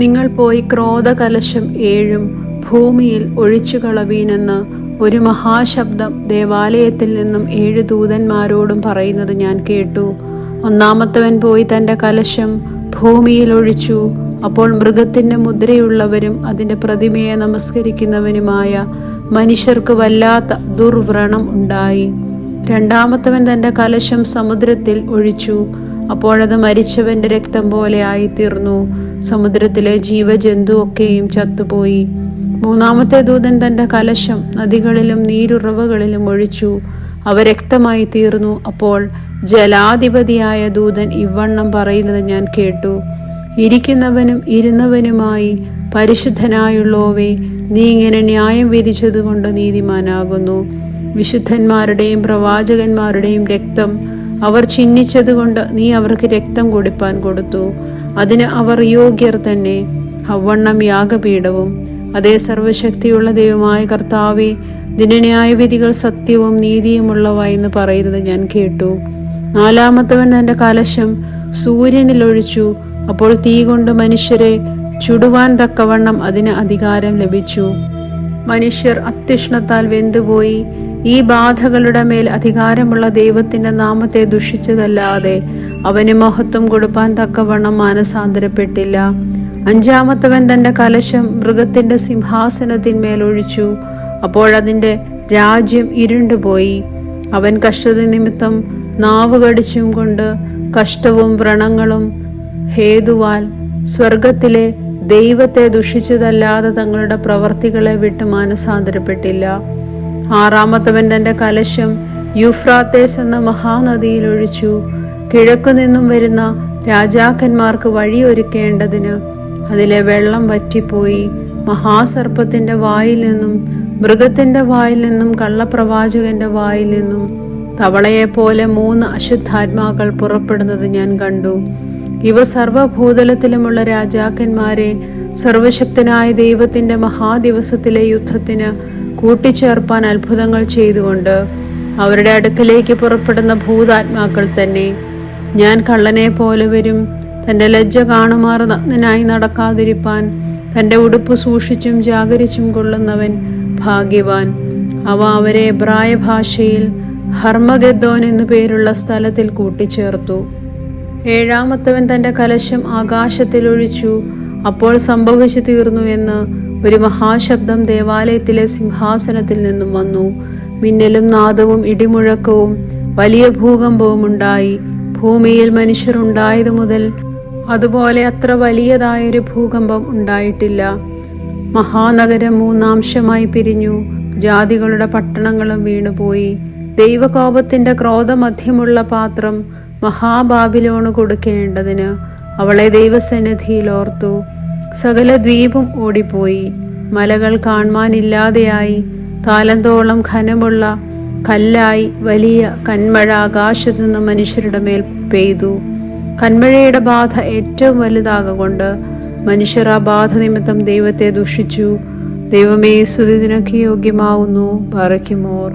നിങ്ങൾ പോയി ക്രോധകലശം 7 ഭൂമിയിൽ ഒഴിച്ചുകളവീനെന്ന് ഒരു മഹാശബ്ദം ദേവാലയത്തിൽ നിന്നും 7 ദൂതന്മാരോടും പറയുന്നത് ഞാൻ കേട്ടു. ഒന്നാമത്തവൻ പോയി തൻ്റെ കലശം ഭൂമിയിൽ ഒഴിച്ചു. അപ്പോൾ മൃഗത്തിൻ്റെ മുദ്രയുള്ളവരും അതിൻ്റെ പ്രതിമയെ നമസ്കരിക്കുന്നവനുമായ മനുഷ്യർക്ക് വല്ലാത്ത ദുർവ്രണം ഉണ്ടായി. രണ്ടാമത്തവൻ തൻ്റെ കലശം സമുദ്രത്തിൽ ഒഴിച്ചു. അപ്പോഴത് മരിച്ചവൻ്റെ രക്തം പോലെ ആയിത്തീർന്നു. സമുദ്രത്തിലെ ജീവജന്തു ഒക്കെയും ചത്തുപോയി. മൂന്നാമത്തെ ദൂതൻ തൻ്റെ കലശം നദികളിലും നീരുറവകളിലും ഒഴിച്ചു. അവ രക്തമായി തീർന്നു. അപ്പോൾ ജലാധിപതിയായ ദൂതൻ ഇവണ്ണം പറയുന്നത് ഞാൻ കേട്ടു: ഇരിക്കുന്നവനും ഇരുന്നവനുമായി പരിശുദ്ധനായുള്ളോവേ, നീ ഇങ്ങനെ ന്യായം വിധിച്ചതുകൊണ്ട് നീതിമാനാകുന്നു. വിശുദ്ധന്മാരുടെയും പ്രവാചകന്മാരുടെയും രക്തം അവർ ചിഹ്നിച്ചതുകൊണ്ട് നീ അവർക്ക് രക്തം കുടിപ്പാൻ കൊടുത്തു. അതിന് അവർ യോഗ്യർ തന്നെ. അവണ്ണം യാഗപീഠവും അതേ സർവശക്തിയുള്ള ദൈവമായ കർത്താവേ, ദിനന്യായവിധികൾ സത്യവും നീതിയുമുള്ളവ എന്ന് പറയുന്നത് ഞാൻ കേട്ടു. നാലാമത്തവൻ തൻ്റെ കലശം സൂര്യനിൽ ഒഴിച്ചു. അപ്പോൾ തീ കൊണ്ട് മനുഷ്യരെ ചുടുവാൻ തക്കവണ്ണം അതിന് അധികാരം ലഭിച്ചു. മനുഷ്യർ അത്യുഷ്ണത്താൽ വെന്തുപോയി. ഈ ബാധകളുടെ മേൽ അധികാരമുള്ള ദൈവത്തിന്റെ നാമത്തെ ദുഷിച്ചതല്ലാതെ അവന് മഹത്വം കൊടുപ്പാൻ തക്കവണ്ണം മാനസാന്തരപ്പെട്ടില്ല. അഞ്ചാമത്തവൻ തൻ്റെ കലശം മൃഗത്തിന്റെ സിംഹാസനത്തിന്മേൽ ഒഴിച്ചു. അപ്പോഴതിൻ്റെ രാജ്യം ഇരുണ്ടുപോയി. അവൻ കഷ്ടത നിമിത്തം നാവ് കടിച്ചും കൊണ്ട് കഷ്ടവും വ്രണങ്ങളും ഹേതുവാൽ സ്വർഗത്തിലെ ദൈവത്തെ ദുഷിച്ചതല്ലാതെ തങ്ങളുടെ പ്രവർത്തികളെ വിട്ട് മാനസാന്തരപ്പെട്ടില്ല. ആറാമത്തവൻ തൻ്റെ കലശം യൂഫ്രാത്തേസ് എന്ന മഹാനദിയിൽ ഒഴിച്ചു. കിഴക്കുനിന്നും വരുന്ന രാജാക്കന്മാർക്ക് വഴിയൊരുക്കേണ്ടതിന് അതിലെ വെള്ളം വറ്റിപ്പോയി. മഹാസർപ്പത്തിന്റെ വായിൽ നിന്നും മൃഗത്തിന്റെ വായിൽ നിന്നും കള്ളപ്രവാചകന്റെ വായിൽ നിന്നും തവളയെപ്പോലെ 3 അശുദ്ധാത്മാക്കൾ പുറപ്പെടുന്നത് ഞാൻ കണ്ടു. ഇവ സർവഭൂതലത്തിലുമുള്ള രാജാക്കന്മാരെ സർവശക്തനായ ദൈവത്തിന്റെ മഹാദിവസത്തിലെ യുദ്ധത്തിന് കൂട്ടിച്ചേർപ്പാൻ അത്ഭുതങ്ങൾ ചെയ്തുകൊണ്ട് അവരുടെ അടുക്കലേക്ക് പുറപ്പെടുന്ന ഭൂതാത്മാക്കൾ തന്നെ. ഞാൻ കള്ളനെ പോലെ വരും. തൻ്റെ ലജ്ജ കാണുമാറ് നഗ്നനായി നടക്കാതിരിപ്പാൻ തൻ്റെ ഉടുപ്പ് സൂക്ഷിച്ചും ജാഗരിച്ചും കൊള്ളുന്നവൻ ഭാഗ്യവാൻ. അവ അവരെ എബ്രായ ഭാഷയിൽ ഹർമഗെദ്ദോൻ എന്നു പേരുള്ള സ്ഥലത്തിൽ കൂട്ടിച്ചേർത്തു. ഏഴാമത്തവൻ തൻ്റെ കലശം ആകാശത്തിൽ ഒഴിച്ചു. അപ്പോൾ സംഭവിച്ചു തീർന്നു എന്ന് ഒരു മഹാശബ്ദം ദേവാലയത്തിലെ സിംഹാസനത്തിൽ നിന്നും വന്നു. മിന്നലും നാദവും ഇടിമുഴക്കവും വലിയ ഭൂകമ്പവും ഉണ്ടായി. ഭൂമിയിൽ മനുഷ്യർ ഉണ്ടായതു മുതൽ അതുപോലെ അത്ര വലിയതായൊരു ഭൂകമ്പം ഉണ്ടായിട്ടില്ല. മഹാനഗരം 3 അംശമായി പിരിഞ്ഞു. ജാതികളുടെ പട്ടണങ്ങളും വീണുപോയി. ദൈവകോപത്തിന്റെ ക്രോധമധ്യമുള്ള പാത്രം മഹാബാബിലോണ് കൊടുക്കേണ്ടതിന് അവളെ ദൈവസന്നിധിയിൽ ഓർത്തു. സകല ദ്വീപും ഓടിപ്പോയി. മലകൾ കാൺമാനില്ലാതെയായി. താലന്തോളം ഘനമുള്ള കല്ലായി വലിയ കന്മഴ ആകാശത്തു നിന്ന് മനുഷ്യരുടെ മേൽ പെയ്തു. കന്മഴയുടെ ബാധ ഏറ്റവും വലുതാകൊണ്ട് മനുഷ്യർ ആ ബാധ നിമിത്തം ദൈവത്തെ ദുഷിച്ചു. ദൈവമേ, സ്തുതി നിനക്ക് യോഗ്യമാവുന്നു. ബാറയ്ക്കുമോർ.